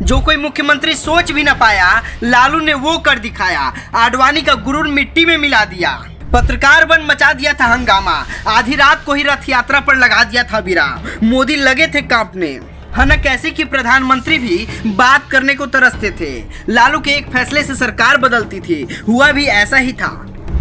जो कोई मुख्यमंत्री सोच भी न पाया, लालू ने वो कर दिखाया। आडवाणी का गुरूर मिट्टी में मिला दिया। पत्रकार बन मचा दिया था हंगामा। आधी रात को ही रथ यात्रा पर लगा दिया था विराम। मोदी लगे थे कांपने। हनक ऐसी कि प्रधानमंत्री भी बात करने को तरसते थे। लालू के एक फैसले से सरकार बदलती थी। हुआ भी ऐसा ही था।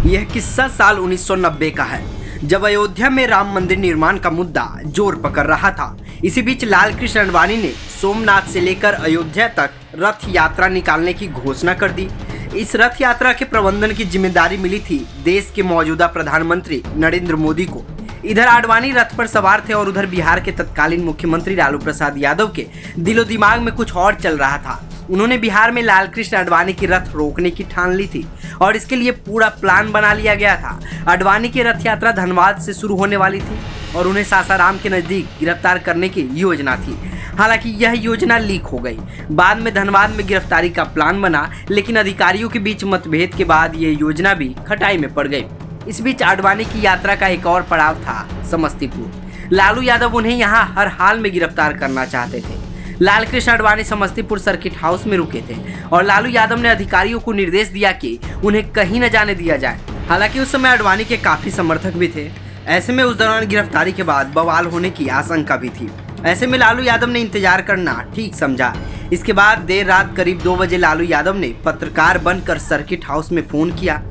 यह किस्सा साल 1990 का है, जब अयोध्या में राम मंदिर निर्माण का मुद्दा जोर पकड़ रहा था। इसी बीच लाल कृष्ण आडवाणी ने सोमनाथ से लेकर अयोध्या तक रथ यात्रा निकालने की घोषणा कर दी। इस रथ यात्रा के प्रबंधन की जिम्मेदारी मिली थी देश के मौजूदा प्रधानमंत्री नरेंद्र मोदी को। इधर आडवाणी रथ पर सवार थे और उधर बिहार के तत्कालीन मुख्यमंत्री लालू प्रसाद यादव के दिलो दिमाग में कुछ और चल रहा था। उन्होंने बिहार में लाल कृष्ण आडवाणी की रथ रोकने की ठान ली थी और इसके लिए पूरा प्लान बना लिया गया था। आडवाणी की रथ यात्रा धनबाद से शुरू होने वाली थी और उन्हें सासाराम के नजदीक गिरफ्तार करने की योजना थी। हालांकि यह योजना लीक हो गई। बाद में धनबाद में गिरफ्तारी का प्लान बना, लेकिन अधिकारियों के बीच मतभेद के बाद ये योजना भी खटाई में पड़ गई। इस बीच आडवाणी की यात्रा का एक और पड़ाव था समस्तीपुर। लालू यादव उन्हें यहाँ हर हाल में गिरफ्तार करना चाहते थे। लाल कृष्ण आडवाणी समस्तीपुर सर्किट हाउस में रुके थे और लालू यादव ने अधिकारियों को निर्देश दिया कि उन्हें कहीं न जाने दिया जाए। हालांकि उस समय आडवाणी के काफी समर्थक भी थे। ऐसे में उस दौरान गिरफ्तारी के बाद बवाल होने की आशंका भी थी। ऐसे में लालू यादव ने इंतजार करना ठीक समझा। इसके बाद देर रात करीब 2 बजे लालू यादव ने पत्रकार बनकर सर्किट हाउस में फोन किया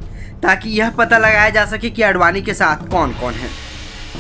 ताकि यह पता लगाया जा सके कि आडवाणी के साथ कौन कौन है।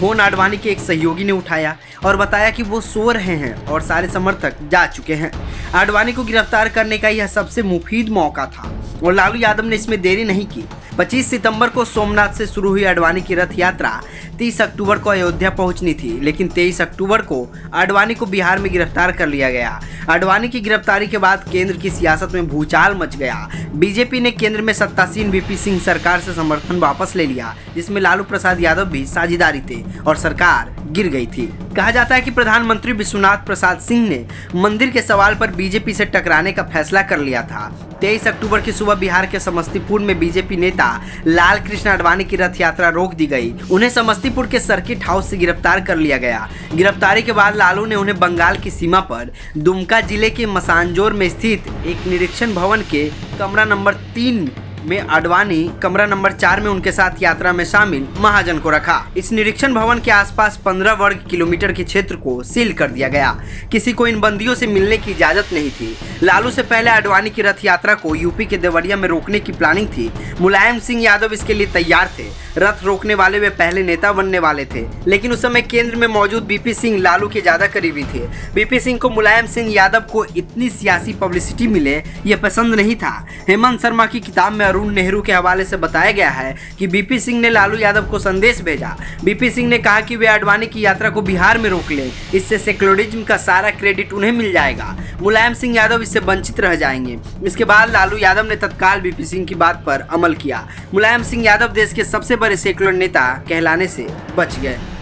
फोन आडवाणी के एक सहयोगी ने उठाया और बताया कि वो सो रहे हैं और सारे समर्थक जा चुके हैं। आडवाणी को गिरफ्तार करने का यह सबसे मुफीद मौका था और लालू यादव ने इसमें देरी नहीं की। 25 सितंबर को सोमनाथ से शुरू हुई आडवाणी की रथ यात्रा 30 अक्टूबर को अयोध्या पहुंचनी थी, लेकिन 23 अक्टूबर को आडवाणी को बिहार में गिरफ्तार कर लिया गया। आडवाणी की गिरफ्तारी के बाद केंद्र की सियासत में भूचाल मच गया। बीजेपी ने केंद्र में सत्तासीन वीपी सिंह सरकार से समर्थन वापस ले लिया, जिसमें लालू प्रसाद यादव भी साझेदारी थे और सरकार गिर गई थी। कहा जाता है कि प्रधानमंत्री विश्वनाथ प्रसाद सिंह ने मंदिर के सवाल पर बीजेपी से टकराने का फैसला कर लिया था। 23 अक्टूबर की सुबह बिहार के समस्तीपुर में बीजेपी नेता लाल कृष्ण आडवाणी की रथ यात्रा रोक दी गई। उन्हें समस्तीपुर के सर्किट हाउस से गिरफ्तार कर लिया गया। गिरफ्तारी के बाद लालू ने उन्हें बंगाल की सीमा पर दुमका जिले के मसानजोर में स्थित एक निरीक्षण भवन के कमरा नंबर 3 में आडवाणी, कमरा नंबर 4 में उनके साथ यात्रा में शामिल महाजन को रखा। इस निरीक्षण भवन के आसपास 15 वर्ग किलोमीटर के क्षेत्र को सील कर दिया गया। किसी को इन बंदियों से मिलने की इजाजत नहीं थी। लालू से पहले आडवाणी की रथ यात्रा को यूपी के देवरिया में रोकने की प्लानिंग थी। मुलायम सिंह यादव इसके लिए तैयार थे। रथ रोकने वाले वे पहले नेता बनने वाले थे, लेकिन उस समय केंद्र में मौजूद बीपी सिंह लालू के ज्यादा करीबी थे। बीपी सिंह को मुलायम सिंह यादव को इतनी सियासी पब्लिसिटी मिले ये पसंद नहीं था। हेमंत शर्मा की किताब में अरुण नेहरू के हवाले से बताया गया है कि बीपी सिंह ने लालू यादव को संदेश भेजा। बीपी सिंह ने कहा कि वे आडवाणी की यात्रा को बिहार में रोक लें, इससे सेक्युलरिज्म का सारा क्रेडिट उन्हें मिल जाएगा। मुलायम सिंह यादव इससे वंचित रह जाएंगे। इसके बाद लालू यादव ने तत्काल बीपी सिंह की बात पर अमल किया। मुलायम सिंह यादव देश के सबसे बड़े सेक्युलर नेता कहलाने से बच गए।